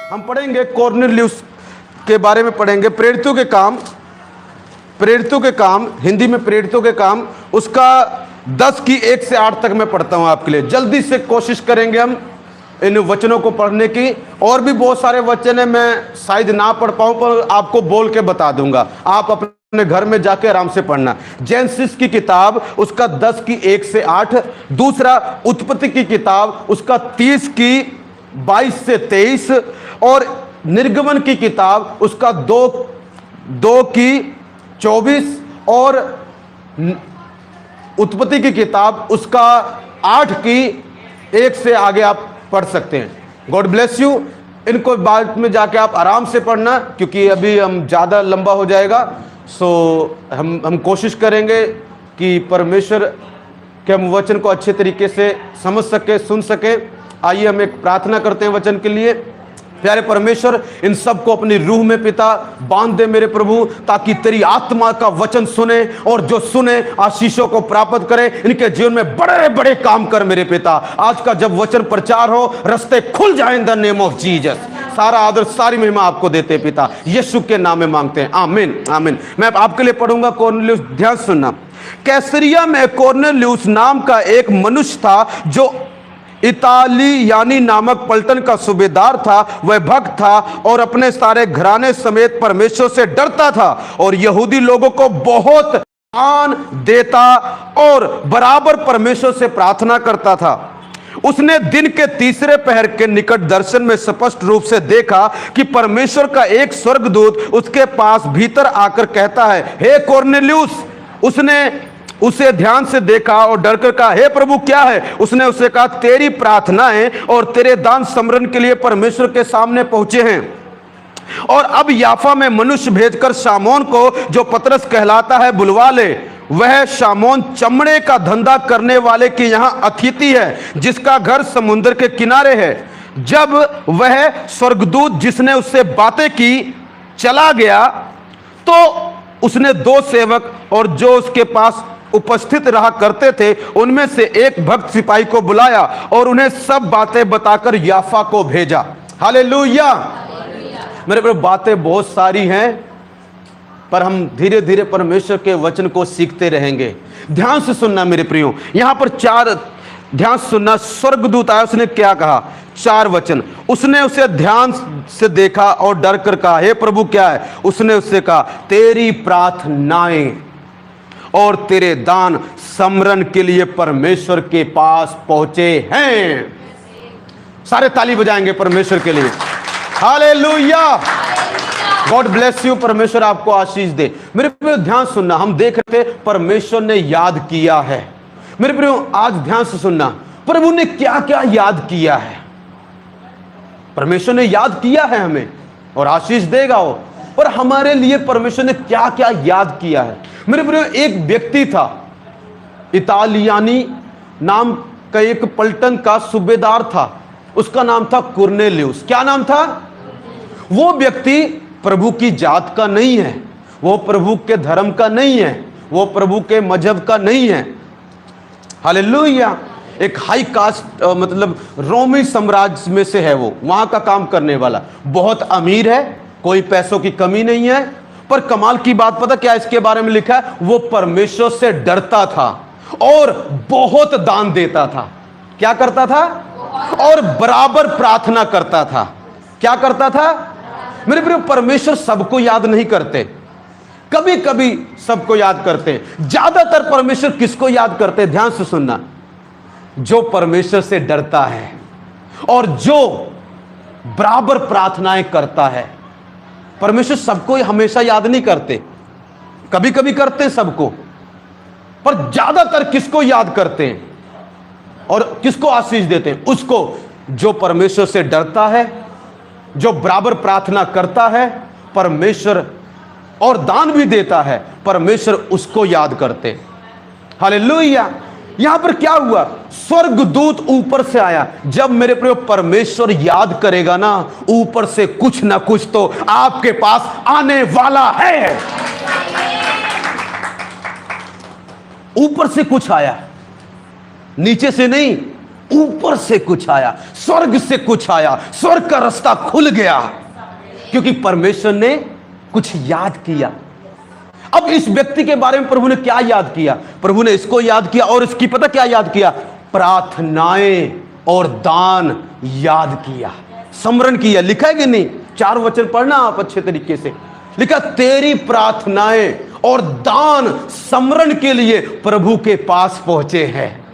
हम पढ़ेंगे कॉर्नेलियुस के बारे में पढ़ेंगे। प्रेरितों के काम, हिंदी में प्रेरितों के काम, उसका 10 की 1 से 8 तक मैं पढ़ता हूं आपके लिए। जल्दी से कोशिश करेंगे हम इन वचनों को पढ़ने की। और भी बहुत सारे वचन है, मैं शायद ना पढ़ पाऊं पर आपको बोल के बता दूंगा। आप अपने घर में जाके आराम से पढ़ना। जेनेसिस की किताब उसका 10 की 1 से 8। दूसरा उत्पत्ति की किताब उसका 30 की 22 से 23। और निर्गमन की किताब उसका 2 की 24। और उत्पत्ति की किताब उसका 8 की 1 से आगे आप पढ़ सकते हैं। God bless you. इनको बाद में जाके आप आराम से पढ़ना, क्योंकि अभी हम ज़्यादा लंबा हो जाएगा। सो हम कोशिश करेंगे कि परमेश्वर के हम वचन को अच्छे तरीके से समझ सके, सुन सके। आइए हम एक प्रार्थना करते हैं वचन के लिए। प्यारे परमेश्वर, इन सबको अपनी रूह में पिता बांध दे मेरे प्रभु, ताकि तेरी आत्मा का वचन सुने और जो सुने आशीषों को प्राप्त करे। इनके जीवन में बड़े बड़े काम कर मेरे पिता। आज का जब वचन प्रचार हो, रास्ते खुल जाए in the name of Jesus. सारा आदर सारी महिमा आपको देते पिता, यीशु के नाम में मांगते हैं, आमीन आमीन। मैं आपके लिए पढ़ूंगा कॉर्नेलियुस, ध्यान सुनना। कैसरिया में कॉर्नेलियुस नाम का एक मनुष्य था जो इतालियानी नामक पलटन का सूबेदार था। वह भक्त था और अपने सारे घराने समेत परमेश्वर से डरता था और यहूदी लोगों को बहुत दान देता और बराबर परमेश्वर से प्रार्थना करता था। उसने दिन के तीसरे पहर के निकट दर्शन में स्पष्ट रूप से देखा कि परमेश्वर का एक स्वर्गदूत उसके पास भीतर आकर कहता है, हे कॉर्नेलियुस। उसने उसे ध्यान से देखा और डरकर कहा, हे प्रभु क्या है? उसने उसे कहा, तेरी प्रार्थनाएं और तेरे दान समरण के लिए परमेश्वर के सामने पहुंचे हैं। और अब याफा में मनुष्य भेजकर शामोन को, जो पतरस कहलाता है, बुलवा ले। वह शामोन चमड़े का धंधा करने वाले के यहां अतिथि है, जिसका घर समुद्र के किनारे है। जब वह स्वर्गदूत जिसने उससे बातें की चला गया, तो उसने 2 सेवक और जो उसके पास उपस्थित रहा करते थे उनमें से एक भक्त सिपाही को बुलाया और उन्हें सब बातें बताकर याफा को भेजा। हालेलुया। मेरे प्रिय, बातें बहुत सारी हैं, पर हम धीरे धीरे परमेश्वर के वचन को सीखते रहेंगे। ध्यान से सुनना मेरे प्रियो। यहां पर 4 ध्यान सुनना। स्वर्गदूत आया, उसने क्या कहा? 4 वचन। उसने उसे ध्यान से देखा और डर कर कहा, हे प्रभु क्या है? उसने उससे कहा, तेरी प्रार्थनाएं और तेरे दान समरण के लिए परमेश्वर के पास पहुंचे हैं। सारे ताली बजाएंगे परमेश्वर के लिए। हालेलुया। God bless you. परमेश्वर आपको आशीष दे। मेरे प्रियो ध्यान सुनना। हम देख रहे थे परमेश्वर ने याद किया है। मेरे प्रियो आज ध्यान से सुनना, प्रभु ने क्या क्या याद किया है। परमेश्वर ने याद किया है हमें और आशीष देगा वो। और हमारे लिए परमेश्वर ने क्या क्या याद किया है। मेरे प्रियो, एक व्यक्ति था, इतालियानी नाम का एक पलटन का सूबेदार था। उसका नाम था कॉर्नेलियुस। क्या नाम था? वो व्यक्ति प्रभु की जात का नहीं है, वो प्रभु के धर्म का नहीं है, वो प्रभु के मजहब का नहीं है। हालेलुया। एक हाई कास्ट मतलब रोमी साम्राज्य में से है वो, वहां का काम करने वाला। बहुत अमीर है, कोई पैसों की कमी नहीं है। पर कमाल की बात पता क्या इसके बारे में लिखा है? वो परमेश्वर से डरता था और बहुत दान देता था। क्या करता था? और बराबर प्रार्थना करता था। क्या करता था? मेरे प्रिय, परमेश्वर सबको याद नहीं करते, कभी कभी सबको याद करते हैं। ज्यादातर परमेश्वर किसको याद करते हैं? ध्यान से सुनना। जो परमेश्वर से डरता है और जो बराबर प्रार्थनाएं करता है। परमेश्वर सबको हमेशा याद नहीं करते, कभी कभी करते हैं सबको, पर ज्यादातर किसको याद करते हैं और किसको आशीष देते हैं? उसको जो परमेश्वर से डरता है, जो बराबर प्रार्थना करता है परमेश्वर, और दान भी देता है परमेश्वर, उसको याद करते हैं। हालेलुया। यहां पर क्या हुआ? स्वर्गदूत ऊपर से आया। जब मेरे प्रिय परमेश्वर याद करेगा ना, ऊपर से कुछ ना कुछ तो आपके पास आने वाला है। ऊपर से कुछ आया, नीचे से नहीं। ऊपर से कुछ आया, स्वर्ग से कुछ आया, स्वर्ग का रास्ता खुल गया, क्योंकि परमेश्वर ने कुछ याद किया। अब इस व्यक्ति के बारे में प्रभु ने क्या याद किया? प्रभु ने इसको याद किया, और इसकी पता क्या याद किया? प्रार्थनाएं और दान याद किया, स्मरण किया। लिखा है कि नहीं? 4 वचन पढ़ना आप अच्छे तरीके से। लिखा, तेरी प्रार्थनाएं और दान स्मरण के लिए प्रभु के पास पहुंचे हैं।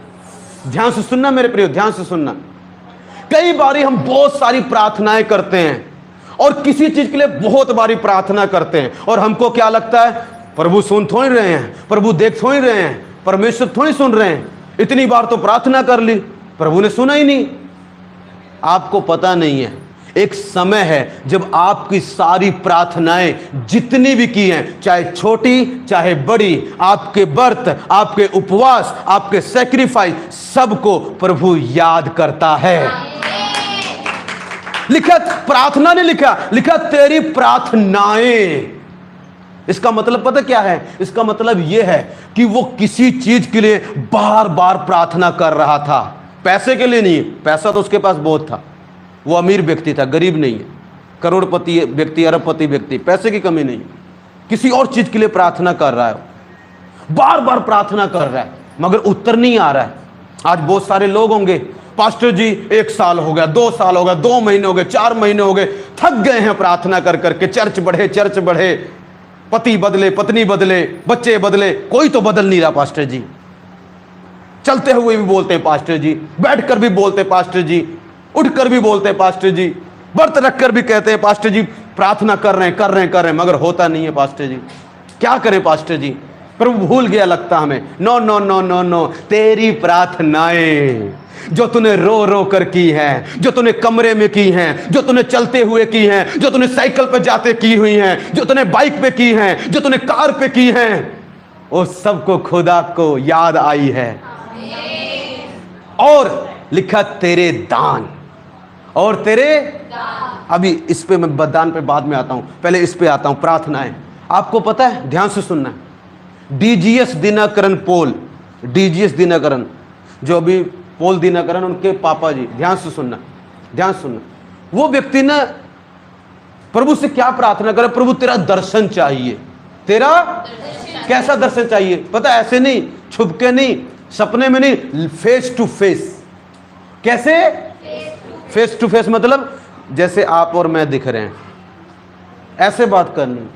ध्यान से सुनना मेरे प्रियो, ध्यान से सुनना। कई बारी हम बहुत सारी प्रार्थनाएं करते हैं और किसी चीज के लिए बहुत बारी प्रार्थना करते हैं, और हमको क्या लगता है? प्रभु सुन थोड़ी रहे हैं, प्रभु देख थोड़ी रहे हैं, परमेश्वर थोड़ी सुन रहे हैं। इतनी बार तो प्रार्थना कर ली, प्रभु ने सुना ही नहीं। आपको पता नहीं है, एक समय है जब आपकी सारी प्रार्थनाएं जितनी भी की हैं, चाहे छोटी चाहे बड़ी, आपके व्रत, आपके उपवास, आपके सैक्रिफाइस, सबको प्रभु याद करता है। लिखा, प्रार्थना ने लिखा तेरी प्रार्थनाएं। इसका मतलब पता क्या है? इसका मतलब यह है कि वो किसी चीज के लिए बार बार प्रार्थना कर रहा था। पैसे के लिए नहीं, पैसा तो उसके पास बहुत था, वो अमीर व्यक्ति था, गरीब नहीं है, करोड़पति व्यक्ति, अरबपति व्यक्ति, पैसे की कमी नहीं। किसी और चीज के लिए प्रार्थना कर रहा है, बार बार प्रार्थना कर रहा है, मगर उत्तर नहीं आ रहा है। आज बहुत सारे लोग होंगे, पास्टर जी 1 साल हो गया, 2 साल हो गया, 2 महीने हो गए, 4 महीने हो गए, थक गए हैं प्रार्थना कर करके। चर्च बढ़े, पति बदले, पत्नी बदले, बच्चे बदले, कोई तो बदल नहीं रहा पास्टर जी। चलते हुए भी बोलते हैं पास्टर जी, बैठकर भी बोलते हैं पास्टर जी, उठकर भी बोलते हैं पास्टर जी, व्रत रखकर भी कहते हैं पास्टर जी प्रार्थना कर रहे हैं, मगर होता नहीं है पास्टर जी। क्या करें पास्टर जी? प्रभु भूल गया लगता हमें। No no no no no, तेरी प्रार्थनाएं जो तूने रो रो कर की हैं, जो तूने कमरे में की हैं, जो तूने चलते हुए की हैं, जो तूने साइकिल पे जाते की हुई हैं, जो तूने बाइक पे की हैं, जो तूने कार पे की हैं, वो सबको खुदा को याद आई है। और लिखा तेरे दान, और तेरे अभी इस पे मैं दान पे बाद में आता हूं, पहले इस पे आता हूं, प्रार्थनाएं। आपको पता है, ध्यान से सुनना, डीजीएस दिनकरन पोल, डीजीएस दिनकरन, जो अभी पोल दिनकरन उनके पापा जी, ध्यान से सुनना, ध्यान से सुनना। वो व्यक्ति ने प्रभु से क्या प्रार्थना करे? प्रभु तेरा दर्शन चाहिए। तेरा कैसा दर्शन चाहिए? पता, ऐसे नहीं, छुप के नहीं, सपने में नहीं, फेस टू फेस। कैसे फेस टू फेस? मतलब जैसे आप और मैं दिख रहे हैं, ऐसे बात करनी,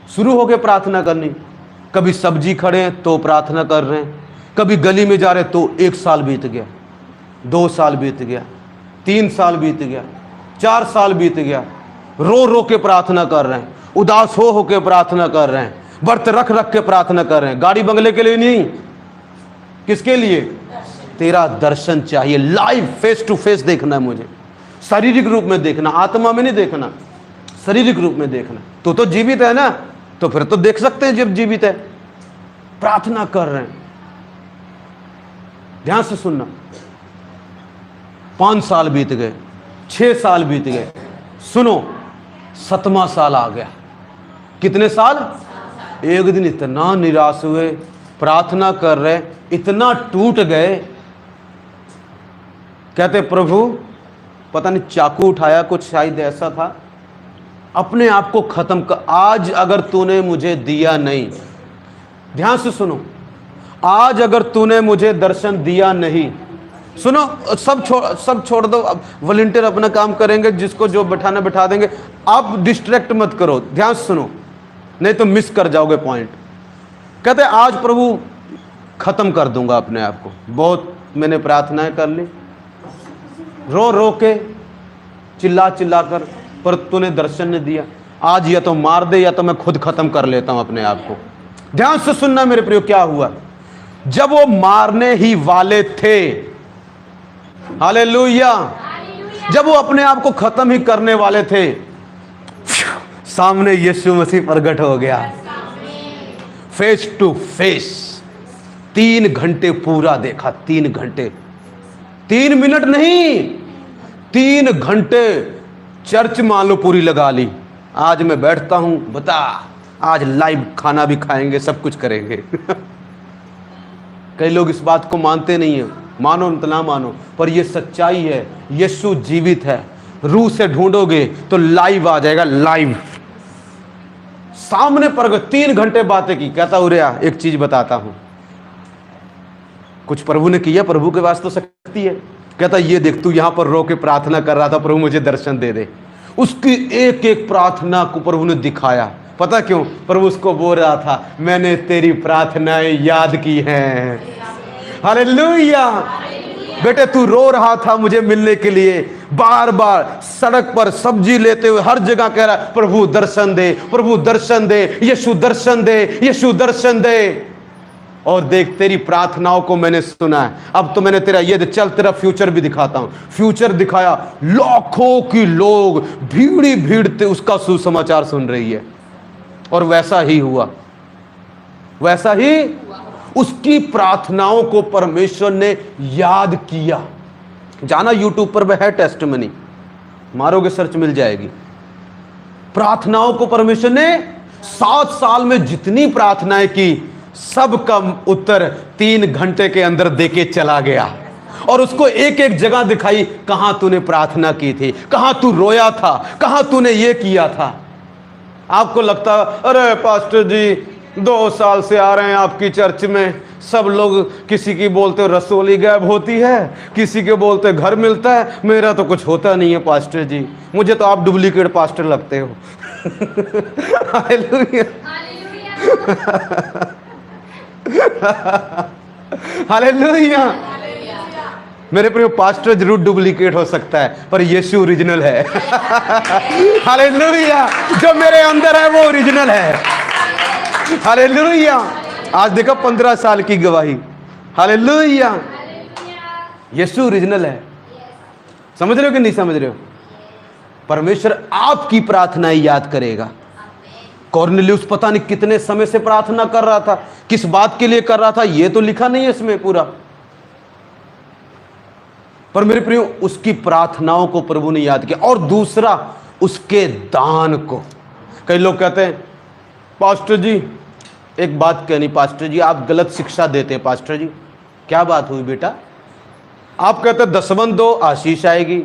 शुरू हो गए प्रार्थना करनी। कभी सब्जी खड़े हैं तो प्रार्थना कर रहे हैं, कभी गली में जा रहे तो 1 साल बीत गया, 2 साल बीत गया, 3 साल बीत गया, 4 साल बीत गया, रो रो के प्रार्थना कर रहे हैं, उदास हो के प्रार्थना कर रहे हैं, व्रत रख के प्रार्थना कर रहे हैं। गाड़ी बंगले के लिए नहीं, किसके लिए? तेरा दर्शन चाहिए। लाइव फेस टू फेस देखना है मुझे, शारीरिक रूप में देखना, आत्मा में नहीं देखना, शारीरिक रूप में देखना। तो जीवित है ना, तो फिर तो देख सकते हैं जब जीवित है। प्रार्थना कर रहे हैं, ध्यान से सुनना। 5 साल बीत गए, 6 साल बीत गए, सुनो 7वां साल आ गया। कितने साल? एक दिन इतना निराश हुए, प्रार्थना कर रहे, इतना टूट गए, कहते प्रभु पता नहीं चाकू उठाया, कुछ शायद ऐसा था, अपने आप को खत्म कर। आज अगर तूने मुझे दिया नहीं, ध्यान से सुनो, आज अगर तूने मुझे दर्शन दिया नहीं, सुनो, सब छोड़ दो, अब वॉलंटियर अपना काम करेंगे, जिसको जो बैठाना बैठा देंगे, आप डिस्ट्रैक्ट मत करो, ध्यान से सुनो, नहीं तो मिस कर जाओगे पॉइंट। कहते आज प्रभु खत्म कर दूंगा अपने आप को, बहुत मैंने प्रार्थनाएं कर ली, रो रो के, चिल्ला चिल्ला कर, पर तूने दर्शन नहीं दिया। आज या तो मार दे या तो मैं खुद खत्म कर लेता हूं अपने आप को। ध्यान से सुनना मेरे प्रियो, क्या हुआ? जब वो मारने ही वाले थे, हालेलुया, जब वो अपने आप को खत्म ही करने वाले थे, सामने यीशु मसीह प्रकट हो गया, फेस टू फेस। 3 घंटे पूरा देखा, 3 घंटे, 3 मिनट नहीं, 3 घंटे चर्च मान लो पूरी लगा ली। आज मैं बैठता हूं, बता, आज लाइव खाना भी खाएंगे, सब कुछ करेंगे। कई लोग इस बात को मानते नहीं है, मानो न ना मानो, पर यह सच्चाई है। यीशु जीवित है। रूह से ढूंढोगे तो लाइव आ जाएगा, लाइव सामने पर। 3 घंटे बातें की, कहता उरिया एक चीज बताता हूं, कुछ प्रभु ने किया, प्रभु के पास तो शक्ति है। कहता ये देख, तू यहां पर रो के प्रार्थना कर रहा था, प्रभु मुझे दर्शन दे दे। उसकी एक एक प्रार्थना को प्रभु ने दिखाया। पता क्यों? प्रभु उसको बोल रहा था, मैंने तेरी प्रार्थनाएं याद की हैं। हालेलुया। बेटे तू रो रहा था मुझे मिलने के लिए, बार बार सड़क पर सब्जी लेते हुए हर जगह कह रहा, प्रभु दर्शन दे, प्रभु दर्शन दे, यीशु दर्शन दे, यीशु दर्शन दे। और देख तेरी प्रार्थनाओं को मैंने सुना है। अब तो मैंने तेरा ये चल, तेरा फ्यूचर भी दिखाता हूं। फ्यूचर दिखाया, लाखों की लोग भीड़ी भीड़ उसका सुसमाचार सुन रही है। और वैसा ही हुआ, वैसा ही उसकी प्रार्थनाओं को परमेश्वर ने याद किया। जाना यूट्यूब पर है टेस्टिमनी, मारोगे सर्च मिल जाएगी। प्रार्थनाओं को परमेश्वर ने 7 साल में जितनी प्रार्थनाएं की, सबका उत्तर 3 घंटे के अंदर देके चला गया। और उसको एक एक जगह दिखाई, कहां तूने प्रार्थना की थी, कहां तू रोया था, कहां तूने ये किया था। आपको लगता अरे पास्टर जी 2 साल से आ रहे हैं आपकी चर्च में, सब लोग किसी की बोलते रसोली गायब होती है, किसी के बोलते घर मिलता है, मेरा तो कुछ होता नहीं है पास्टर जी, मुझे तो आप डुप्लीकेट पास्टर लगते हो। हालेलुया। हालेलुया। मेरे प्रिय पास्टर जरूर डुप्लीकेट हो सकता है, पर यीशु ओरिजिनल है। हालेलुया। जो मेरे अंदर है वो ओरिजिनल है। हालेलुया। आज देखो 15 साल की गवाही। हालेलुया। यीशु ओरिजिनल है। समझ रहे हो कि नहीं समझ रहे हो? परमेश्वर आपकी प्रार्थनाएं याद करेगा। कॉर्नेलियुस पता नहीं कितने समय से प्रार्थना कर रहा था, किस बात के लिए कर रहा था ये तो लिखा नहीं है इसमें पूरा, पर मेरे प्रियो उसकी प्रार्थनाओं को प्रभु ने याद किया। और दूसरा, उसके दान को। कई लोग कहते हैं पास्टर जी, एक बात कहनी पास्टर जी, आप गलत शिक्षा देते हैं। पास्टर जी क्या बात हुई बेटा? आप कहते हैं दसवंध दो आशीष आएगी,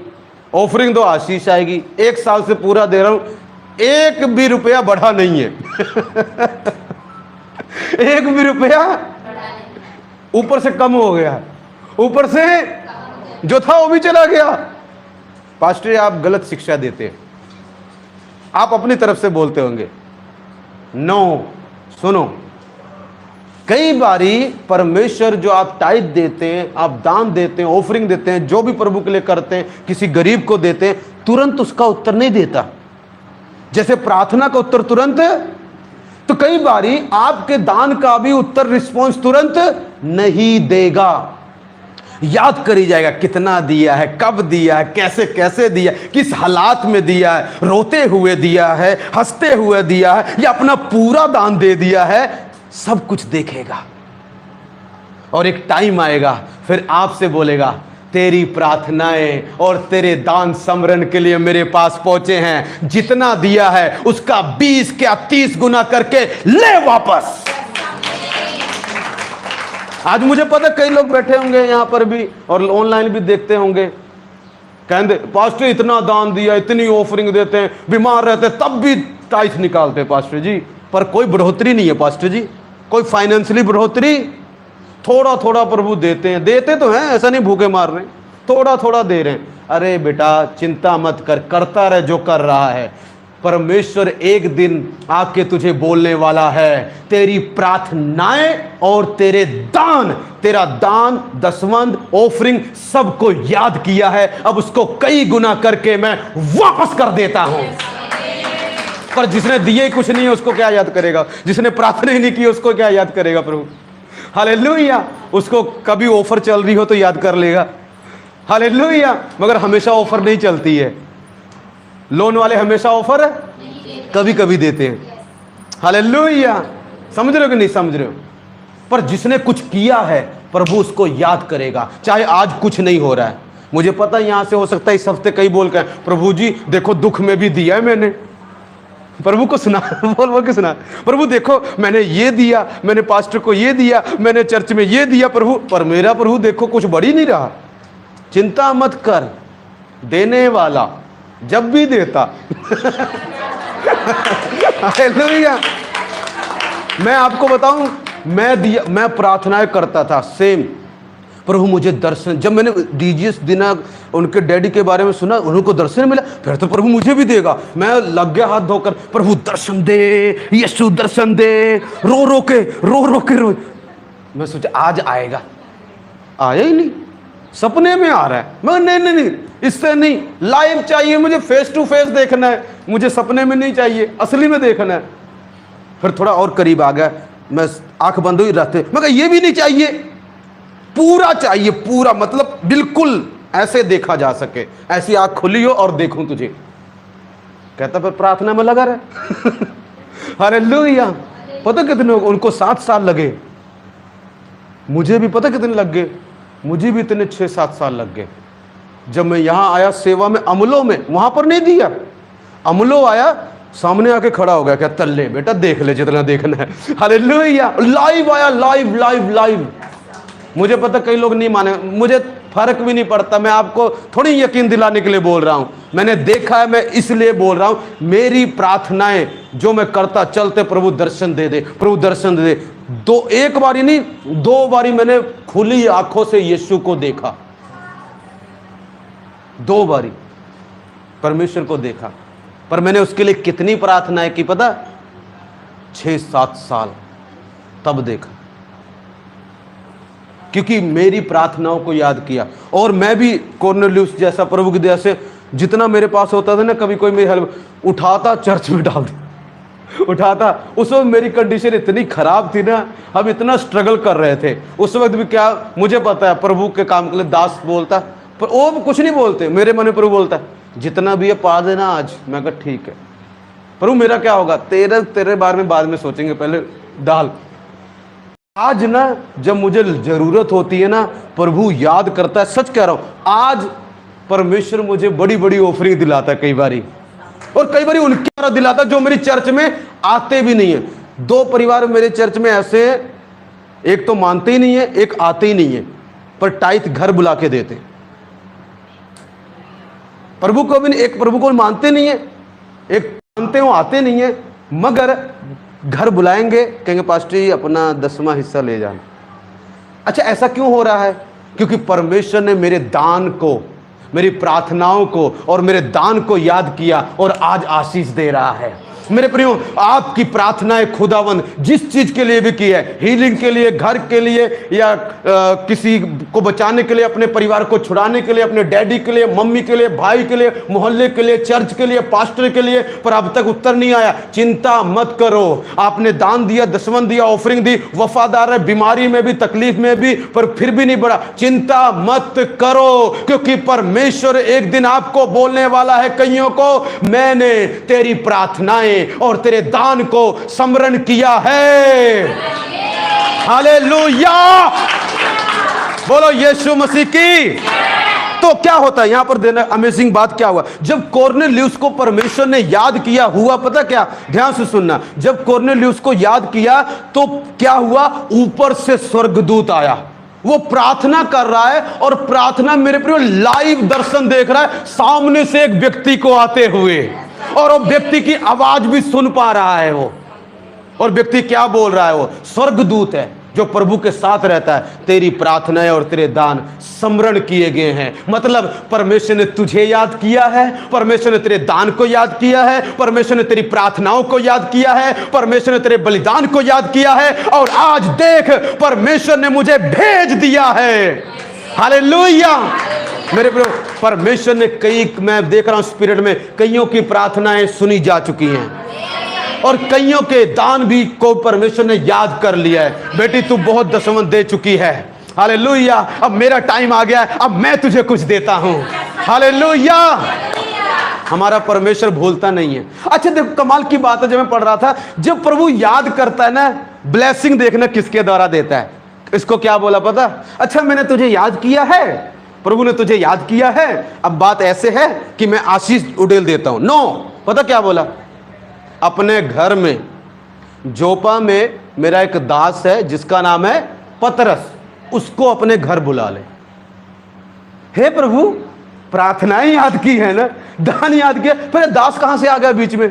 ऑफरिंग दो आशीष आएगी। 1 साल से पूरा दे रहा हूं, 1 भी रुपया बढ़ा नहीं है। 1 भी रुपया ऊपर से कम हो गया, ऊपर से जो था वो भी चला गया। पास्टर आप गलत शिक्षा देते हैं, आप अपनी तरफ से बोलते होंगे। नो, सुनो, कई बारी परमेश्वर जो आप टाइट देते हैं, आप दान देते हैं, ऑफरिंग देते हैं, जो भी प्रभु के लिए करते हैं, किसी गरीब को देते हैं, तुरंत उसका उत्तर नहीं देता। जैसे प्रार्थना का उत्तर तुरंत, तो कई बारी आपके दान का भी उत्तर, रिस्पॉन्स तुरंत नहीं देगा। याद करी जाएगा कितना दिया है, कब दिया है, कैसे कैसे दिया, किस हालात में दिया है, रोते हुए दिया है, हंसते हुए दिया है, या अपना पूरा दान दे दिया है, सब कुछ देखेगा। और एक टाइम आएगा फिर आपसे बोलेगा, तेरी प्रार्थनाएं और तेरे दान समरण के लिए मेरे पास पहुंचे हैं, जितना दिया है उसका 20 क्या 30 गुना करके ले वापस। आज मुझे पता कई लोग बैठे होंगे यहां पर भी और ऑनलाइन भी देखते होंगे, कहते पास्टर इतना दान दिया, इतनी ऑफरिंग देते हैं, बीमार रहते तब भी टाइथ निकालते हैं पास्टर जी, पर कोई बढ़ोतरी नहीं है पास्टर जी, कोई फाइनेंशियली बढ़ोतरी, थोड़ा थोड़ा प्रभु देते हैं, देते तो हैं, ऐसा नहीं भूखे मार रहे, थोड़ा थोड़ा दे रहे हैं। अरे बेटा चिंता मत कर, करता रहे जो कर रहा है। परमेश्वर एक दिन आके तुझे बोलने वाला है, तेरी प्रार्थनाएं और तेरे दान, तेरा दान, दसवंध, ऑफरिंग सबको याद किया है, अब उसको कई गुना करके मैं वापस कर देता हूं। पर जिसने दिए कुछ नहीं है उसको क्या याद करेगा? जिसने प्रार्थना ही नहीं की उसको क्या याद करेगा प्रभु? हालेलुया। उसको कभी ऑफर चल रही हो तो याद कर लेगा, हालेलुया। मगर हमेशा ऑफर नहीं चलती है। लोन वाले हमेशा ऑफर कभी कभी देते हैं, हालेलुया। समझ रहे हो कि नहीं समझ रहे हो? पर जिसने कुछ किया है प्रभु उसको याद करेगा, चाहे आज कुछ नहीं हो रहा है। मुझे पता है यहां से हो सकता है इस हफ्ते कई बोल कर, प्रभु जी देखो दुख में भी दिया है मैंने, प्रभु को सुना, बोल बोल के सुना, प्रभु देखो मैंने ये दिया, मैंने पास्टर को ये दिया, मैंने चर्च में ये दिया प्रभु, पर मेरा प्रभु देखो कुछ बढ़ ही नहीं रहा। चिंता मत कर, देने वाला जब भी देता हालेलुया। मैं आपको बताऊं, मैं प्रार्थनाएं करता था सेम, प्रभु मुझे दर्शन, जब मैंने डीजीएस दिना उनके डैडी के बारे में सुना, उनको दर्शन मिला, फिर तो प्रभु मुझे भी देगा। मैं लग गया हाथ धोकर, प्रभु दर्शन दे, यीशु दर्शन दे, रो रो के। मैं सोचा आज आएगा, आया ही नहीं, सपने में आ रहा है। मैं नहीं, इससे नहीं, लाइव चाहिए मुझे, फेस टू फेस देखना है मुझे, सपने में नहीं चाहिए, असली में देखना है। फिर थोड़ा और करीब आ गया, मैं आंख बंद हुई रहते, मैं कहा ये भी नहीं चाहिए, पूरा चाहिए, पूरा मतलब बिल्कुल ऐसे देखा जा सके, ऐसी आंख खुली हो और देखूं तुझे। कहता फिर प्रार्थना में लगा रहे हालेलुया। पता कितने उनको 7 साल लगे, मुझे भी पता कितने लग गए, मुझे भी इतने 6-7 साल लग गए। जब मैं यहां आया सेवा में, अमलों में, वहां पर नहीं दिया, अमलो आया, सामने आके खड़ा हो गया, क्या तल्ले बेटा देख ले जितना देखना है। हालेलुया, लाइव आया, लाइव। मुझे पता कई लोग नहीं माने, मुझे फर्क भी नहीं पड़ता, मैं आपको थोड़ी यकीन दिलाने के लिए बोल रहा हूं, मैंने देखा है, मैं इसलिए बोल रहा हूं। मेरी प्रार्थनाएं जो मैं करता, चलते प्रभु दर्शन दे दे, प्रभु दर्शन दे दे। एक बारी नहीं, 2 बारी मैंने खुली आंखों से यीशु को देखा, 2 बारी परमेश्वर को देखा। पर मैंने उसके लिए कितनी प्रार्थनाएं की पता, 6-7 साल तब देखा, क्योंकि मेरी प्रार्थनाओं को याद किया। और मैं भी कॉर्नेलियुस जैसा प्रभु की दया से जितना मेरे पास होता था ना, कभी कोई मेरी हेल्प उठाता, चर्च में डाल उठाता। उस वक्त मेरी कंडीशन इतनी खराब थी ना, हम इतना स्ट्रगल कर रहे थे उस वक्त भी। क्या मुझे पता है, प्रभु के काम के लिए दास बोलता, पर वो कुछ नहीं बोलते, मेरे मन में प्रभु बोलता जितना भी है पा देना आज। मैं कहा ठीक है प्रभु, मेरा क्या होगा, तेरे बारे में बाद में सोचेंगे, पहले डाल। आज ना जब मुझे जरूरत होती है ना, प्रभु याद करता है, सच कह रहा हूं। आज परमेश्वर मुझे बड़ी बड़ी ऑफरिंग दिलाता है कई बारी, और कई बारी उनके द्वारा दिलाता जो मेरी चर्च में आते भी नहीं है। 2 परिवार मेरे चर्च में ऐसे हैं, एक तो मानते ही नहीं है, एक आते ही नहीं है, पर टाइट घर बुला के देते। प्रभु को भी नहीं, एक प्रभु को मानते नहीं है, एक मानते हो आते नहीं है, मगर घर बुलाएंगे, कहेंगे पास्टर जी अपना 10वां हिस्सा ले जाना। अच्छा ऐसा क्यों हो रहा है? क्योंकि परमेश्वर ने मेरे दान को, मेरी प्रार्थनाओं को और मेरे दान को याद किया और आज आशीष दे रहा है। मेरे प्रियो, आपकी प्रार्थनाएं खुदावंद जिस चीज के लिए भी की है, हीलिंग के लिए, घर के लिए, या किसी को बचाने के लिए, अपने परिवार को छुड़ाने के लिए, अपने डैडी के लिए, मम्मी के लिए, भाई के लिए, मोहल्ले के लिए, चर्च के लिए, पास्टर के लिए, पर अब तक उत्तर नहीं आया। चिंता मत करो, आपने दान दिया, दसवन दिया, ऑफरिंग दी, वफादार है, बीमारी में भी, तकलीफ में भी, पर फिर भी नहीं बढ़ा। चिंता मत करो, क्योंकि परमेश्वर एक दिन आपको बोलने वाला है, कईयों को, मैंने तेरी प्रार्थनाएं और तेरे दान को स्मरण किया है। हालेलुया, बोलो यीशु मसीह की। तो क्या होता है यहां पर, देना अमेजिंग बात क्या हुआ, जब कॉर्नेलियुस को परमेश्वर ने याद किया, हुआ पता क्या, ध्यान से सुनना। जब कॉर्नेलियुस को याद किया तो क्या हुआ, ऊपर से स्वर्गदूत आया, वो प्रार्थना कर रहा है, और प्रार्थना मेरे प्रिय लाइव दर्शन देख रहा है, सामने से एक व्यक्ति को आते हुए, और वो व्यक्ति की आवाज भी सुन पा रहा है वो, और व्यक्ति क्या बोल रहा है, वो स्वर्गदूत है जो प्रभु के साथ रहता है। तेरी प्रार्थनाएं और तेरे दान स्मरण किए गए हैं, मतलब परमेश्वर ने तुझे याद किया है, परमेश्वर ने तेरे दान को याद किया है, परमेश्वर ने तेरी प्रार्थनाओं को याद किया है, परमेश्वर ने तेरे बलिदान को याद किया है, और आज देख परमेश्वर ने मुझे भेज दिया है। हालेलुया मेरे प्रियो, परमेश्वर ने मैं देख रहा हूं स्पिरिट में, कईयों की प्रार्थनाएं सुनी जा चुकी हैं, और कईयों के दान भी को परमेश्वर ने याद कर लिया है। बेटी तू बहुत दसवन दे चुकी है, हालेलुया, अब मेरा टाइम आ गया है, अब मैं तुझे कुछ देता हूं। हालेलुया, हमारा परमेश्वर भूलता नहीं है। अच्छा देखो कमाल की बात है, जब मैं पढ़ रहा था, जब प्रभु याद करता है ना, ब्लेसिंग देखना किसके द्वारा देता है, इसको क्या बोला पता, अच्छा मैंने तुझे याद किया है, प्रभु ने तुझे याद किया है, अब बात ऐसे है कि मैं आशीष उड़ेल देता हूं। नो, पता क्या बोला, अपने घर में, जोपा में मेरा एक दास है जिसका नाम है पतरस, उसको अपने घर बुला ले। हे प्रभु, प्रार्थनाएं याद की है ना, दान याद किया, फिर दास कहां से आ गया बीच में?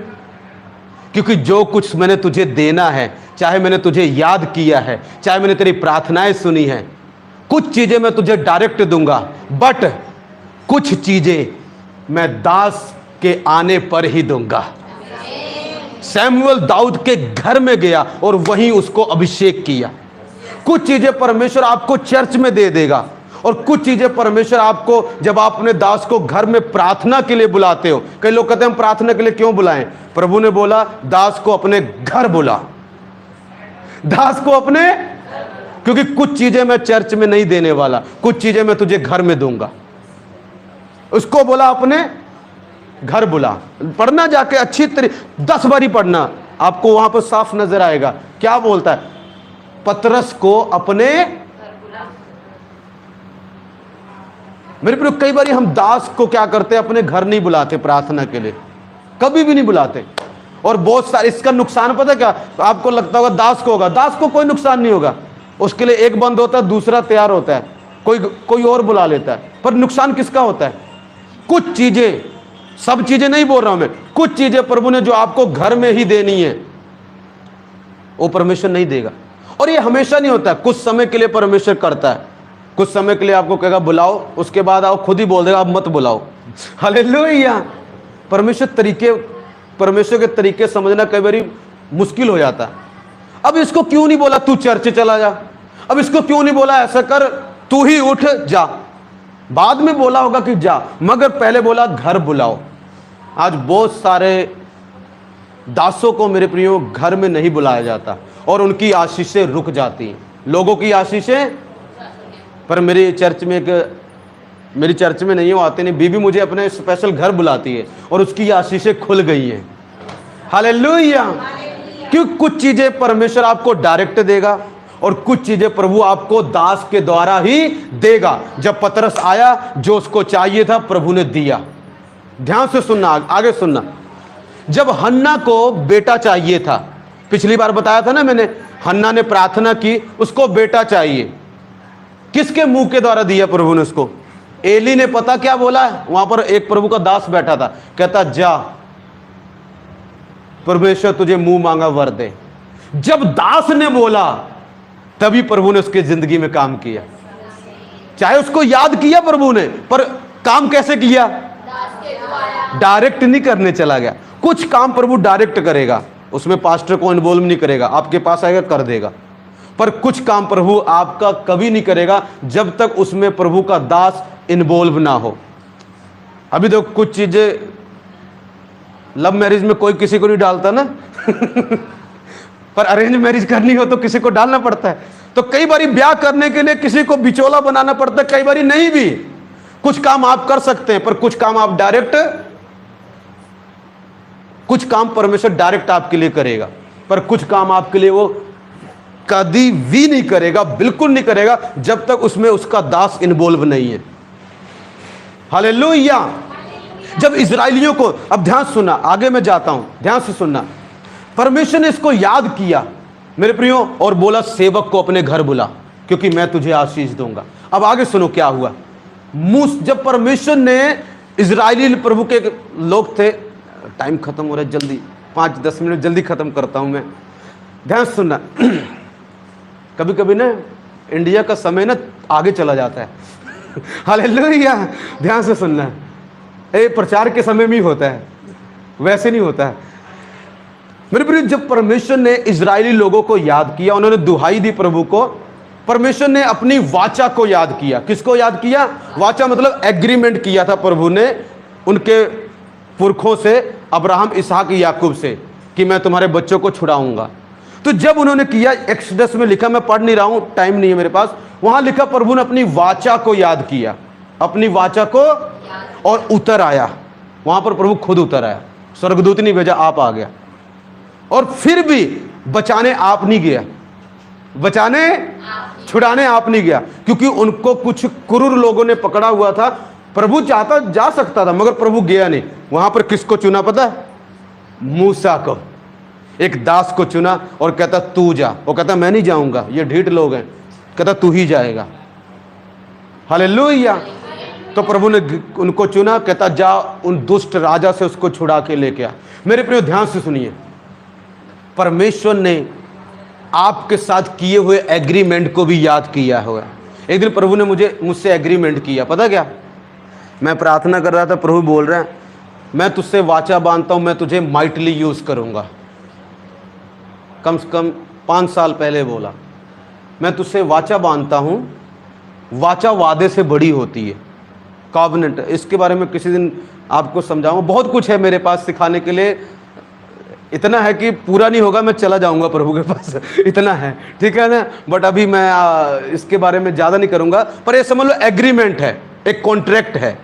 क्योंकि जो कुछ मैंने तुझे देना है, चाहे मैंने तुझे याद किया है, चाहे मैंने तेरी प्रार्थनाएं सुनी हैं, कुछ चीजें मैं तुझे डायरेक्ट दूंगा, बट कुछ चीजें मैं दास के आने पर ही दूंगा। सैमुअल दाऊद के घर में गया और वहीं उसको अभिषेक किया। कुछ चीजें परमेश्वर आपको चर्च में दे देगा, और कुछ चीजें परमेश्वर आपको जब आप अपने दास को घर में प्रार्थना के लिए बुलाते हो। कई लोग कहते हैं हम प्रार्थना के लिए क्यों बुलाएं? प्रभु ने बोला दास को अपने घर बुला, दास को अपने, क्योंकि कुछ चीजें मैं चर्च में नहीं देने वाला, कुछ चीजें मैं तुझे घर में दूंगा। उसको बोला अपने घर बुला। पढ़ना जाके अच्छी तरीके 10 बारी पढ़ना, आपको वहां पर साफ नजर आएगा क्या बोलता है। पतरस को अपने, मेरे प्रिय, कई बार हम दास को क्या करते हैं, अपने घर नहीं बुलाते प्रार्थना के लिए, कभी भी नहीं बुलाते। और बहुत सारे इसका नुकसान पता है क्या? आपको लगता होगा दास को होगा, दास को कोई नुकसान नहीं होगा, उसके लिए एक बंद होता है, दूसरा तैयार होता है, कोई और बुला लेता है। पर नुकसान किसका होता है? कुछ चीजें, सब चीजें नहीं बोल रहा हूं मैं, कुछ चीजें प्रभु ने जो आपको घर में ही देनी है वो परमेश्वर नहीं देगा। और ये हमेशा नहीं होता है, कुछ समय के लिए परमेश्वर करता है, कुछ समय के लिए आपको कहेगा बुलाओ, उसके बाद आप खुद ही बोल देगा आप मत बुलाओ। हालेलुया। परमेश्वर के तरीके समझना कई बार मुश्किल हो जाता है। अब इसको क्यों नहीं बोला तू चर्च चला जा, अब इसको क्यों नहीं बोला ऐसा कर, तू ही उठ जा। बाद में बोला होगा कि जा, मगर पहले बोला घर बुलाओ। आज बहुत सारे दासों को मेरे प्रियो घर में नहीं बुलाया जाता और उनकी आशीषें रुक जाती हैं, लोगों की आशीषें। पर मेरी चर्च में नहीं, वो आते नहीं, बीबी मुझे अपने स्पेशल घर बुलाती है और उसकी आशीषें खुल गई हैं। हालेलुया। क्यों? कुछ चीजें परमेश्वर आपको डायरेक्ट देगा और कुछ चीजें प्रभु आपको दास के द्वारा ही देगा। जब पतरस आया, जो उसको चाहिए था प्रभु ने दिया। ध्यान से सुनना, आगे सुनना। जब हन्ना को बेटा चाहिए था, पिछली बार बताया था ना मैंने, हन्ना ने प्रार्थना की, उसको बेटा चाहिए। किसके मुंह के द्वारा दिया प्रभु ने उसको? एली ने पता क्या बोला? वहां पर एक प्रभु का दास बैठा था, कहता जा परमेश्वर तुझे मुंह मांगा वर दे। जब दास ने बोला तभी प्रभु ने उसकी जिंदगी में काम किया। चाहे उसको याद किया प्रभु ने, पर काम कैसे किया? डायरेक्ट नहीं करने चला गया। कुछ काम प्रभु डायरेक्ट करेगा, उसमें पास्टर को इन्वॉल्व नहीं करेगा, आपके पास आएगा कर देगा। पर कुछ काम प्रभु आपका कभी नहीं करेगा जब तक उसमें प्रभु का दास इन्वॉल्व ना हो। अभी तो कुछ चीजें लव मैरिज में कोई किसी को नहीं डालता ना पर अरेंज मैरिज करनी हो तो किसी को डालना पड़ता है। तो कई बारी ब्याह करने के लिए किसी को बिचौला बनाना पड़ता है, कई बारी नहीं भी। कुछ काम आप कर सकते हैं, पर कुछ काम आप डायरेक्ट, कुछ काम परमेश्वर डायरेक्ट आपके लिए करेगा, पर कुछ काम आपके लिए वो कभी भी नहीं करेगा, बिल्कुल नहीं करेगा जब तक उसमें उसका दास इन्वॉल्व नहीं है। हालेलुया। जब इजराइलियों को, अब ध्यान सुनना, आगे मैं जाता हूं, ध्यान से सुनना। परमेश्वर ने इसको याद किया मेरे प्रियो और बोला सेवक को अपने घर बुला क्योंकि मैं तुझे आशीष दूंगा। अब आगे सुनो क्या हुआ। जब परमेश्वर ने इजराइली प्रभु के लोग थे, टाइम खत्म हो रहा है, जल्दी 5-10 मिनट जल्दी खत्म करता हूं मैं। ध्यान सुनना। कभी कभी ना इंडिया का समय ना आगे चला जाता है हालेलुया। ध्यान से सुनना। ये प्रचार के समय में ही होता है, वैसे नहीं होता है मेरे प्रिय। जब परमेश्वर ने इजरायली लोगों को याद किया, उन्होंने दुहाई दी प्रभु को, परमेश्वर ने अपनी वाचा को याद किया। किसको याद किया? वाचा मतलब एग्रीमेंट किया था प्रभु ने उनके पुरखों से, अब्राहम, इसहाक, याकूब से, कि मैं तुम्हारे बच्चों को छुड़ाऊंगा। तो जब उन्होंने किया, एक्सोडस में लिखा, मैं पढ़ नहीं रहा हूं, टाइम नहीं है मेरे पास, वहां लिखा प्रभु ने अपनी वाचा को याद किया, अपनी वाचा को, और उतर आया। वहां पर प्रभु खुद उतर आया, स्वर्गदूत नहीं भेजा, आप आ गया। और फिर भी बचाने आप नहीं गया, बचाने, छुड़ाने आप नहीं गया, क्योंकि उनको कुछ क्रूर लोगों ने पकड़ा हुआ था। प्रभु चाहता जा सकता था, मगर प्रभु गया नहीं। वहां पर किसको चुना पता है? मूसा को। एक दास को चुना और कहता तू जा। वो कहता मैं नहीं जाऊंगा, ये ढीठ लोग हैं। कहता तू ही जाएगा। हालेलुया। तो प्रभु ने उनको चुना, कहता जा उन दुष्ट राजा से उसको छुड़ा के लेके आ। मेरे प्रिय ध्यान से सुनिए, परमेश्वर ने आपके साथ किए हुए एग्रीमेंट को भी याद किया हुआ। एक दिन प्रभु ने मुझसे एग्रीमेंट किया, पता क्या? मैं प्रार्थना कर रहा था, प्रभु बोल रहे हैं मैं तुझसे वाचा बांधता हूं, मैं तुझे माइटली यूज करूंगा। कम से कम 5 साल पहले बोला, मैं तुझसे वाचा बांधता हूं, वाचा वादे से बड़ी होती है, कॉवेनेंट। इसके बारे में किसी दिन आपको समझाऊंगा। बहुत कुछ है मेरे पास सिखाने के लिए, इतना है कि पूरा नहीं होगा, मैं चला जाऊंगा प्रभु के पास, इतना है, ठीक है ना। बट अभी मैं इसके बारे में ज़्यादा नहीं करूंगा। पर ये समझ लो एग्रीमेंट है, एक कॉन्ट्रैक्ट है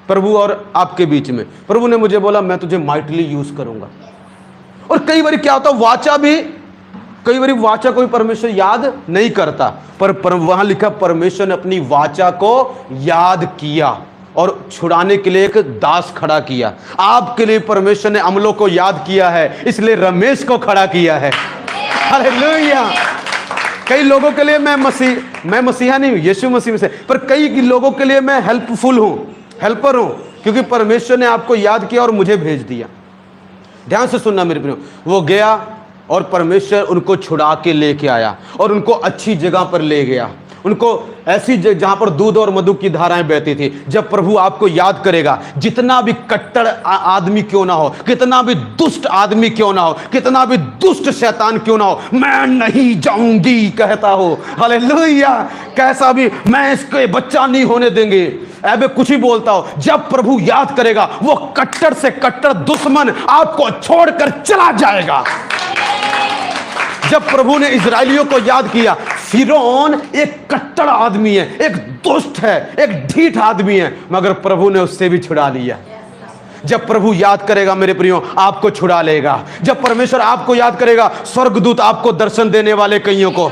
प्रभु और आपके बीच में। प्रभु ने मुझे बोला मैं तुझे माइटली यूज करूंगा। और कई बार क्या होता, वाचा भी, कई बार वाचा को भी परमेश्वर याद नहीं करता, पर वहां लिखा परमेश्वर ने अपनी वाचा को याद किया और छुड़ाने के लिए एक दास खड़ा किया। आपके लिए परमेश्वर ने अमलों को याद किया है, इसलिए रमेश को खड़ा किया है। हालेलुया। कई लोगों के लिए मैं मसीहा नहीं हूं, यीशु मसीह में से, पर कई लोगों के लिए मैं हेल्पफुल हूं, हेल्पर हूं, क्योंकि परमेश्वर ने आपको याद किया और मुझे भेज दिया। ध्यान से सुनना मेरे प्रियो, वो गया और परमेश्वर उनको छुड़ा के लेके आया और उनको अच्छी जगह पर ले गया, उनको ऐसी जहां पर दूध और मधु की धाराएं बहती थी। जब प्रभु आपको याद करेगा, जितना भी कट्टर आदमी क्यों ना हो, कितना भी दुष्ट आदमी क्यों ना हो, कितना भी दुष्ट शैतान क्यों ना हो, मैं नहीं जाऊंगी कहता हो। हालेलुया। कैसा भी मैं इसके बच्चा नहीं होने देंगे, ऐबे कुछ ही बोलता हो, जब प्रभु याद करेगा वो कट्टर से कट्टर दुश्मन आपको छोड़कर चला जाएगा। जब प्रभु ने इजराइलियों को याद किया, फिरौन एक कट्टर आदमी है, एक दुष्ट है, एक ढीठ आदमी है, मगर प्रभु ने उससे भी छुड़ा लिया। जब प्रभु याद करेगा मेरे प्रियो, आपको छुड़ा लेगा। जब परमेश्वर आपको याद करेगा, स्वर्गदूत आपको दर्शन देने वाले कईयों को,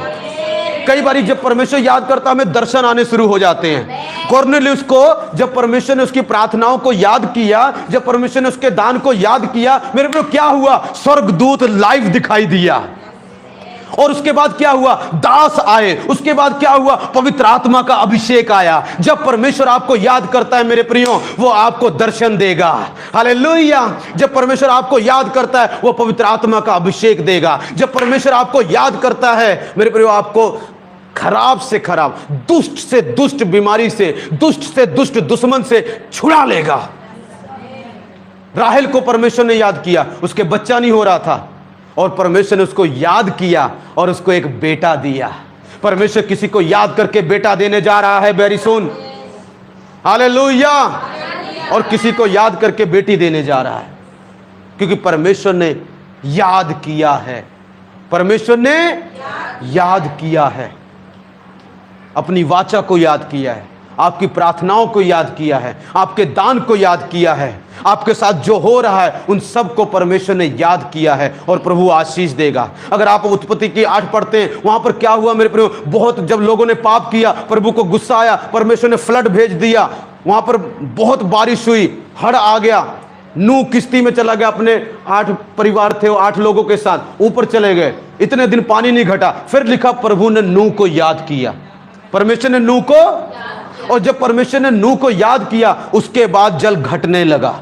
कई बार जब परमेश्वर याद करता हमें दर्शन आने शुरू हो जाते हैं। कॉर्नेलियुस को जब परमेश्वर ने उसकी प्रार्थनाओं को याद किया, जब परमेश्वर ने उसके दान को याद किया, मेरे प्रियो क्या हुआ, स्वर्गदूत लाइव दिखाई दिया। और उसके बाद क्या हुआ, दास आए। उसके बाद क्या हुआ, पवित्र आत्मा का अभिषेक आया। जब परमेश्वर आपको याद करता है मेरे प्रियो, वो आपको दर्शन देगा। हालेलुया। जब परमेश्वर आपको याद करता है, वो पवित्र आत्मा का अभिषेक देगा। जब परमेश्वर आपको याद करता है मेरे प्रियो, आपको खराब से खराब, दुष्ट से दुष्ट बीमारी से, दुष्ट से दुष्ट दुश्मन से छुड़ा लेगा। राहेल को परमेश्वर ने याद किया, उसके बच्चा नहीं हो रहा था, और परमेश्वर ने उसको याद किया और उसको एक बेटा दिया। परमेश्वर किसी को याद करके बेटा देने जा रहा है वेरी सून। हालेलुया। और किसी को याद करके बेटी देने जा रहा है, क्योंकि परमेश्वर ने याद किया है। परमेश्वर ने याद किया है, अपनी वाचा को याद किया है, आपकी प्रार्थनाओं को याद किया है, आपके दान को याद किया है, आपके साथ जो हो रहा है उन सब को परमेश्वर ने याद किया है, और प्रभु आशीष देगा। अगर आप उत्पत्ति की 8 पढ़ते हैं, वहां पर क्या हुआ मेरे प्रियो, बहुत जब लोगों ने पाप किया, प्रभु को गुस्सा आया, परमेश्वर ने फ्लड भेज दिया। वहां पर बहुत बारिश हुई, हड़ आ गया। नूह किश्ती में चला गया, अपने 8 परिवार थे, 8 लोगों के साथ ऊपर चले गए। इतने दिन पानी नहीं घटा। फिर लिखा प्रभु ने नूह को याद किया, परमेश्वर ने नूह को, और जब परमेश्वर ने नूह को याद किया, उसके बाद जल घटने लगा।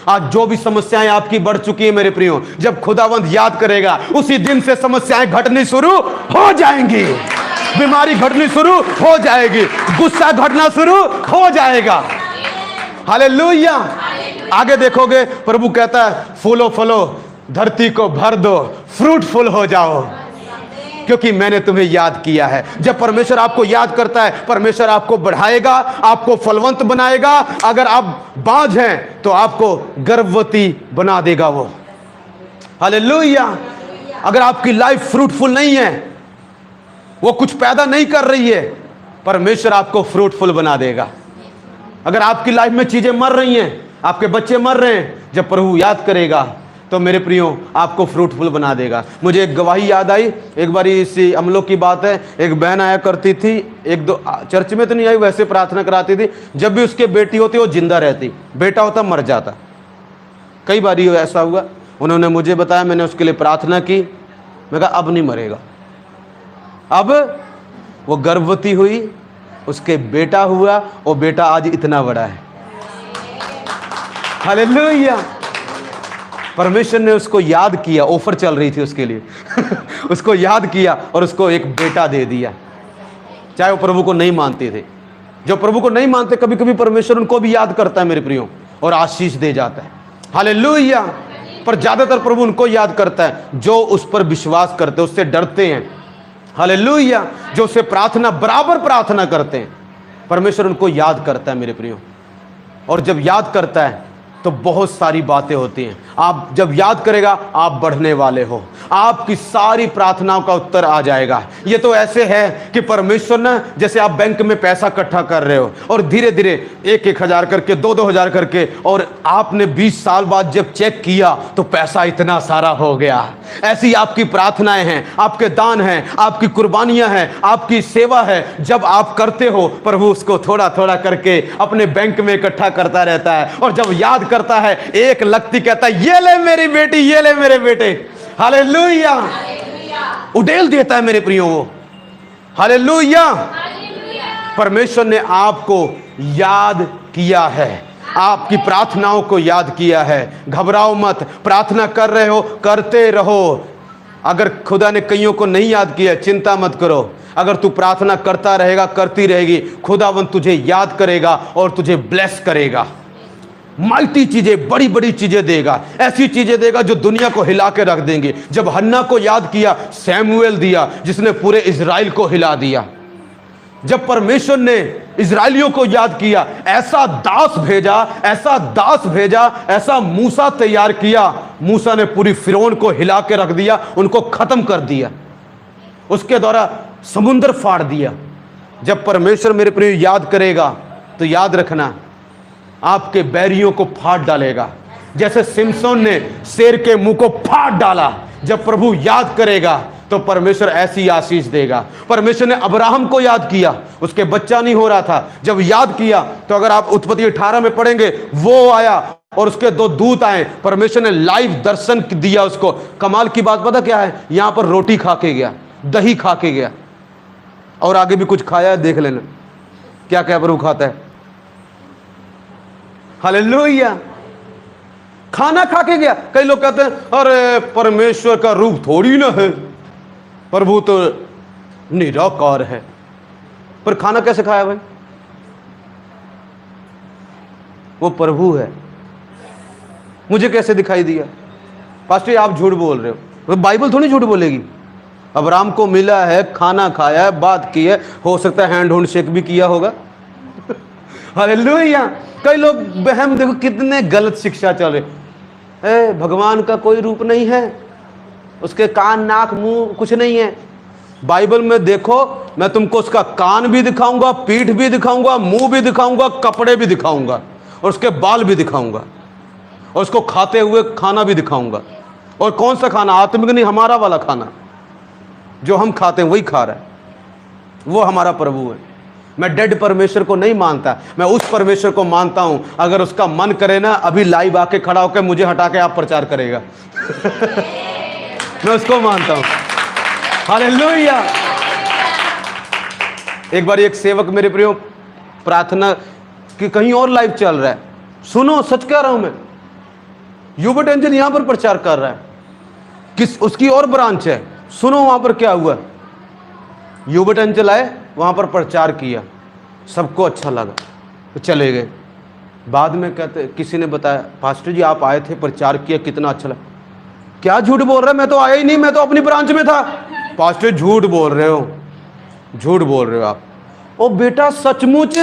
आज जो भी समस्याएं आपकी बढ़ चुकी है मेरे प्रियो, जब खुदावंद याद करेगा, उसी दिन से समस्याएं घटनी शुरू हो जाएंगी, बीमारी घटनी शुरू हो जाएगी, गुस्सा घटना शुरू हो जाएगा। हालेलुया। आगे देखोगे प्रभु कहता है, फूलो फलो, धरती को भर दो, फ्रूटफुल हो जाओ, क्योंकि मैंने तुम्हें याद किया है। जब परमेश्वर आपको याद करता है, परमेश्वर आपको बढ़ाएगा, आपको फलवंत बनाएगा। अगर आप बांझ हैं तो आपको गर्भवती बना देगा वो। हालेलुया। अगर आपकी लाइफ फ्रूटफुल नहीं है, वो कुछ पैदा नहीं कर रही है, परमेश्वर आपको फ्रूटफुल बना देगा। अगर आपकी लाइफ में चीजें मर रही हैं, आपके बच्चे मर रहे हैं, जब प्रभु याद करेगा तो मेरे प्रियो आपको फ्रूटफुल बना देगा। मुझे एक गवाही याद आई, एक बार इसी अमलों की बात है, एक बहन आया करती थी, 1-2 चर्च में तो नहीं आई, वैसे प्रार्थना कराती थी। जब भी उसके बेटी होती वो जिंदा रहती, बेटा होता मर जाता। कई बार ऐसा हुआ। उन्होंने मुझे बताया, मैंने उसके लिए प्रार्थना की। मैं कहा अब नहीं मरेगा। अब वो गर्भवती हुई, उसके बेटा हुआ, और बेटा आज इतना बड़ा है। हालेलुया। परमेश्वर ने उसको याद किया, ऑफर चल रही थी उसके लिए उसको याद किया और उसको एक बेटा दे दिया, चाहे वो प्रभु को नहीं मानते थे। जो प्रभु को नहीं मानते, कभी कभी परमेश्वर उनको भी याद करता है मेरे प्रियो, और आशीष दे जाता है। हालेलुया। पर ज्यादातर प्रभु उनको याद करता है जो उस पर विश्वास करते, उससे डरते हैं। हालेलुया। जो उससे प्रार्थना, बराबर प्रार्थना करते हैं, परमेश्वर उनको याद करता है मेरे प्रियो। और जब याद करता है तो बहुत सारी बातें होती हैं। आप जब याद करेगा, आप बढ़ने वाले हो, आपकी सारी प्रार्थनाओं का उत्तर आ जाएगा। ये तो ऐसे है कि परमेश्वर ना, जैसे आप बैंक में पैसा इकट्ठा कर रहे हो और धीरे धीरे 1,000 करके, 2,000 करके, और आपने 20 साल बाद जब चेक किया तो पैसा इतना सारा हो गया। ऐसी आपकी प्रार्थनाएं हैं, आपके दान हैं, आपकी कुर्बानियां हैं, आपकी सेवा है। जब आप करते हो, प्रभु उसको थोड़ा थोड़ा करके अपने बैंक में इकट्ठा करता रहता है। और जब याद करता है, एक लगती कहता है, ये ले मेरी बेटी, ये ले मेरे बेटे। हालेलुया। उड़ेल देता है मेरे प्रियो वो। हालेलुया। परमेश्वर ने आपको याद किया है, आपकी प्रार्थनाओं को याद किया है। घबराओ मत, प्रार्थना कर रहे हो, करते रहो। अगर खुदा ने कईयों को नहीं याद किया, चिंता मत करो। अगर तू प्रार्थना करता रहेगा, करती रहेगी, खुदावंद तुझे याद करेगा और तुझे ब्लेस करेगा। माइटी चीजें, बड़ी बड़ी चीजें देगा, ऐसी चीजें देगा जो दुनिया को हिला के रख देंगे। जब हन्ना को याद किया, सैमुएल दिया जिसने पूरे इजराइल को हिला दिया। जब परमेश्वर ने इजराइलियों को याद किया, ऐसा दास भेजा, ऐसा दास भेजा, ऐसा मूसा तैयार किया। मूसा ने पूरी फिरौन को हिला के रख दिया, उनको खत्म कर दिया, उसके द्वारा समुद्र फाड़ दिया। जब परमेश्वर मेरे प्रिय याद करेगा तो याद रखना, आपके बैरियों को फाड़ डालेगा। जैसे सिमसोन ने शेर के मुंह को फाड़ डाला, जब प्रभु याद करेगा तो परमेश्वर ऐसी आशीष देगा। परमेश्वर ने अब्राहम को याद किया, उसके बच्चा नहीं हो रहा था। जब याद किया तो अगर आप उत्पत्ति 18 में पढ़ेंगे, वो आया और उसके 2 दूत आए, परमेश्वर ने लाइव दर्शन दिया उसको। कमाल की बात पता क्या है? यहां पर रोटी खा के गया, दही खा के गया, और आगे भी कुछ खाया है, देख लेना क्या क्या प्रभु खाता है। हालेलुया। खाना खा के गया। कई लोग कहते हैं, अरे परमेश्वर का रूप थोड़ी ना है, प्रभु तो निराकार है। पर खाना कैसे खाया भाई? वो प्रभु है। मुझे कैसे दिखाई दिया? पास्टर आप झूठ बोल रहे हो, तो बाइबल थोड़ी झूठ बोलेगी। अब्राहम को मिला है, खाना खाया है, बात की है, हो सकता है हैंड शेक भी किया होगा। हालेलुया। कई लोग बहम, देखो कितने गलत शिक्षा चल रहे। भगवान का कोई रूप नहीं है, उसके कान, नाक, मुंह कुछ नहीं है। बाइबल में देखो, मैं तुमको उसका कान भी दिखाऊंगा, पीठ भी दिखाऊंगा, मुंह भी दिखाऊंगा, कपड़े भी दिखाऊंगा, और उसके बाल भी दिखाऊंगा, और उसको खाते हुए खाना भी दिखाऊंगा। और कौन सा खाना? आत्मिक नहीं, हमारा वाला खाना जो हम खाते हैं वही खा रहा है, वो हमारा प्रभु है। मैं डेड परमेश्वर को नहीं मानता, मैं उस परमेश्वर को मानता हूं। अगर उसका मन करे ना, अभी लाइव आके खड़ा होकर मुझे हटा के आप प्रचार करेगा। मैं उसको मानता हूं। हालेलुया। एक बार एक सेवक मेरे प्रियो प्रार्थना कि कहीं और लाइव चल रहा है, सुनो सच कह रहा हूं मैं, यूबर्ट एंजल यहां पर प्रचार कर रहा है, किस उसकी और ब्रांच है, सुनो वहां पर क्या हुआ। यूबर्ट एंजल आए, वहां पर प्रचार किया, सबको अच्छा लगा तो चले गए। बाद में कहते, किसी ने बताया, पास्टर जी आप आए थे, प्रचार किया, कितना अच्छा लगा। क्या झूठ बोल रहा है? मैं तो आया ही नहीं, मैं तो अपनी ब्रांच में था। पास्टर झूठ बोल रहे हो, झूठ बोल रहे हो आप। ओ बेटा सचमुच,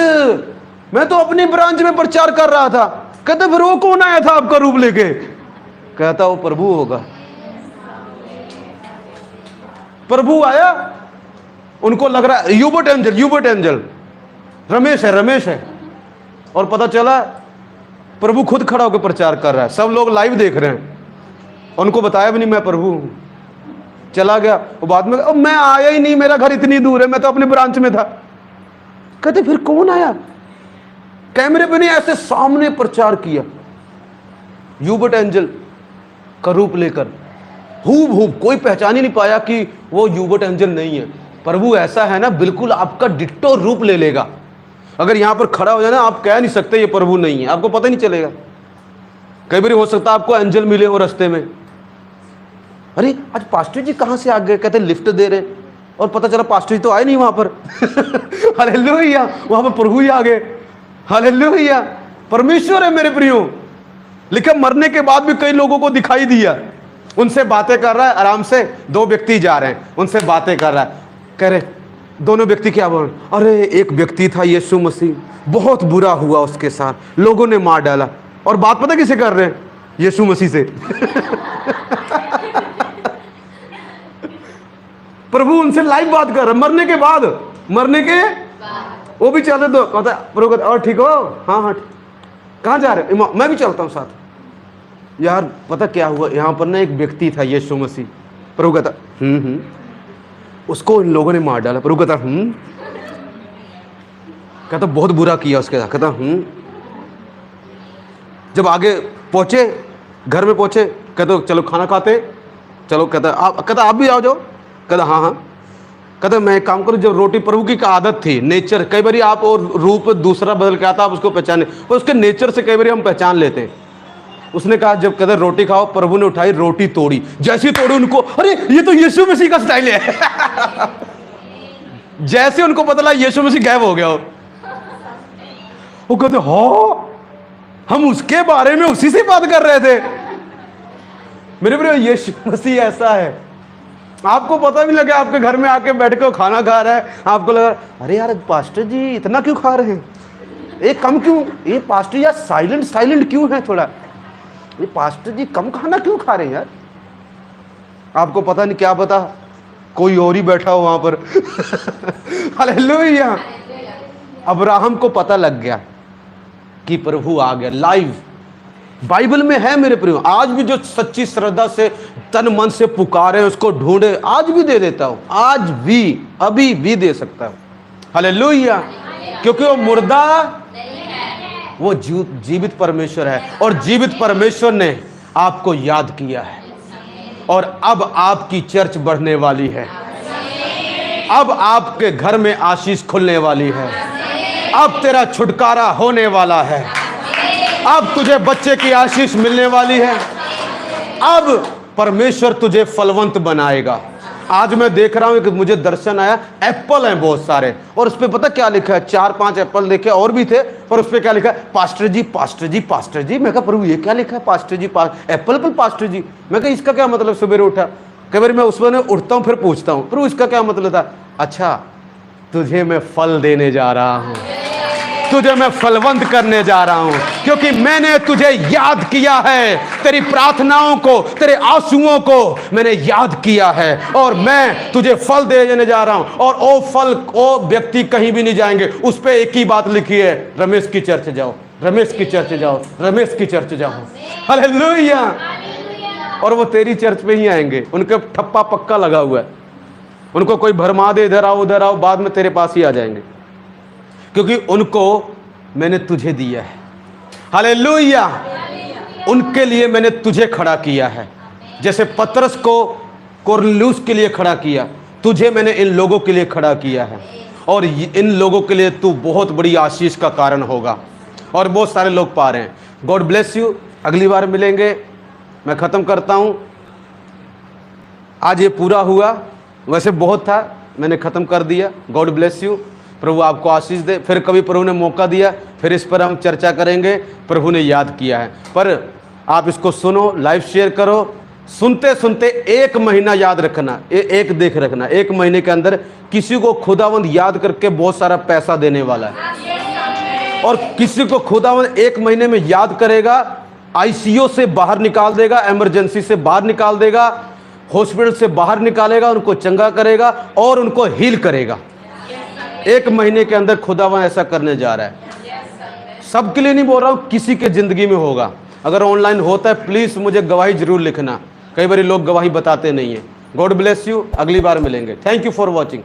मैं तो अपनी ब्रांच में प्रचार कर रहा था। कहते फिर वो कौन आया था आपका रूप लेके? कहता वो प्रभु होगा। प्रभु आया, उनको लग रहा है यूबर्ट एंजल रमेश है, और पता चला प्रभु खुद खड़ा होकर प्रचार कर रहा है। सब लोग लाइव देख रहे हैं, उनको बताया भी नहीं मैं प्रभु हूं। चला गया वो बाद में, मैं आया ही नहीं, मेरा घर इतनी दूर है, मैं तो अपनी ब्रांच में था। कहते फिर कौन आया? कैमरे पे नहीं, ऐसे सामने प्रचार किया। यूबर्ट एंजल का रूप लेकर, हूब हूब, कोई पहचान ही नहीं पाया कि वो यूबर्ट एंजल नहीं है। प्रभु ऐसा है ना, बिल्कुल आपका डिट्टो रूप ले लेगा। अगर यहाँ पर खड़ा हो जाए ना, आप कह नहीं सकते ये प्रभु नहीं है, आपको पता नहीं चलेगा। कई बार हो सकता है आपको एंजल मिले हो रास्ते में, अरे आज पास्टर जी कहाँ से आ गए, कहते लिफ्ट दे रहे, और पता चला पास्टर जी तो आए नहीं वहां पर। हालेलुया, वहां पर प्रभु ही आ गए। हालेलुया, परमेश्वर है मेरे प्रियो। लेकिन मरने के बाद भी कई लोगों को दिखाई दिया, उनसे बातें कर रहा है आराम से। 2 व्यक्ति जा रहे हैं, उनसे बातें कर रहा है, कह रहे दोनों व्यक्ति क्या बोल, अरे एक व्यक्ति था यीशु मसीह, बहुत बुरा हुआ उसके साथ, लोगों ने मार डाला। और बात पता किसे कर रहे हैं? यीशु मसीह से। प्रभु उनसे लाइव बात कर रहा है, मरने के बाद, मरने के वो भी चलते तो कहता प्रभु कहता और ठीक हो, हाँ हाँ, कहाँ जा रहे? मैं भी चलता हूँ साथ। यार पता क्या हुआ, यहाँ पर ना एक व्यक्ति था यीशु मसीह। प्रभु कहता उसको इन लोगों ने मार डाला। प्रभु कहता कहता बहुत बुरा किया उसके साथ। कहता जब आगे पहुंचे, घर में पहुंचे, कहते चलो खाना खाते, चलो। कहता आप भी आ जाओ। कहता हाँ हाँ। कहता मैं एक काम करूँ, जब रोटी, प्रभु की आदत थी, नेचर, कई बार आप और रूप दूसरा बदल के आता, आप उसको पहचाने, और उसके नेचर से कई बार हम पहचान लेते हैं। उसने कहा जब कहते रोटी खाओ, प्रभु ने उठाई रोटी तोड़ी, जैसी तोड़ी उनको, अरे ये तो यीशु मसीह का स्टाइल है। जैसे उनको पता लगा यीशु मसीह गायब हो गया, वो कहते हो हम उसके बारे में उसी से बात कर रहे थे। मेरे प्रिय, यीशु मसीह ऐसा है, आपको पता भी लगे, आपके घर में आके बैठ के खाना खा रहा है, आपको लगा अरे यार पास्टर जी इतना क्यों खा रहे हैं, ये कम क्यों, ये पास्टर यार साइलेंट क्यों है थोड़ा, ये पास्टर जी कम खाना क्यों खा रहे हैं यार। आपको पता नहीं क्या पता, कोई और ही बैठा हो वहां पर। हालेलुया। अब्राहम को पता लग गया कि प्रभु आ गया, लाइव बाइबल में है मेरे प्रियो। आज भी जो सच्ची श्रद्धा से तन मन से पुकारे, उसको ढूंढे, आज भी दे देता हूं, आज भी, अभी भी दे सकता हूं। हालेलुया, क्योंकि वो मुर्दा, वो जीवित परमेश्वर है, और जीवित परमेश्वर ने आपको याद किया है, और अब आपकी चर्च बढ़ने वाली है, अब आपके घर में आशीष खुलने वाली है, अब तेरा छुटकारा होने वाला है, अब तुझे बच्चे की आशीष मिलने वाली है, अब परमेश्वर तुझे फलवंत बनाएगा। आज मैं देख रहा हूं कि मुझे दर्शन आया, एप्पल हैं बहुत सारे, और उस पर पता क्या लिखा है, 4-5 एप्पल देखे, और भी थे, पर उस पर क्या लिखा है, पास्टर जी पास्टर जी पास्टर जी। मैं कहा प्रभु ये क्या लिखा है, पास्टर जी एप्पल पर पास्टर जी। मैं कहा इसका क्या मतलब, सवेरे उठा, कई बार मैं उसमें उठता हूँ, फिर पूछता हूँ प्रभु इसका क्या मतलब था। अच्छा, तुझे मैं फल देने जा रहा हूँ, तुझे मैं फलवंत करने जा रहा हूं, क्योंकि मैंने तुझे याद किया है, तेरी प्रार्थनाओं को, तेरे आंसुओं को मैंने याद किया है, और मैं तुझे फल देने जा रहा हूं। और ओ फल, ओ व्यक्ति कहीं भी नहीं जाएंगे, उस पे एक ही बात लिखी है, रमेश की चर्च जाओ, रमेश की चर्च जाओ, रमेश की चर्च जाओ। हालेलुया। और वो तेरी चर्च पे ही आएंगे, उनके ठप्पा पक्का लगा हुआ है, उनको कोई भरमा दे, इधर आओ उधर आओ, बाद में तेरे पास ही आ जाएंगे, क्योंकि उनको मैंने तुझे दिया है। हालेलुया। उनके लिए मैंने तुझे खड़ा किया है, जैसे पतरस को कोरनेलियुस के लिए खड़ा किया, तुझे मैंने इन लोगों के लिए खड़ा किया है, और इन लोगों के लिए तू बहुत बड़ी आशीष का कारण होगा, और बहुत सारे लोग पा रहे हैं। God bless you. अगली बार मिलेंगे। मैं ख़त्म करता हूँ, आज ये पूरा हुआ, वैसे बहुत था, मैंने ख़त्म कर दिया। God bless you. प्रभु आपको आशीष दे। फिर कभी प्रभु ने मौका दिया, फिर इस पर हम चर्चा करेंगे, प्रभु ने याद किया है। पर आप इसको सुनो, लाइव शेयर करो, सुनते सुनते 1 महीना याद रखना, एक देख रखना, 1 महीने के अंदर किसी को खुदावंद याद करके बहुत सारा पैसा देने वाला है, और किसी को खुदावंद 1 महीने में याद करेगा, आईसीयू से बाहर निकाल देगा, इमरजेंसी से बाहर निकाल देगा, हॉस्पिटल से बाहर निकालेगा, उनको चंगा करेगा और उनको हील करेगा। 1 महीने के अंदर खुदावन ऐसा करने जा रहा है। सबके लिए नहीं बोल रहा हूँ, किसी के जिंदगी में होगा। अगर ऑनलाइन होता है प्लीज़ मुझे गवाही जरूर लिखना, कई बार लोग गवाही बताते नहीं है। God bless you. अगली बार मिलेंगे। Thank you for watching.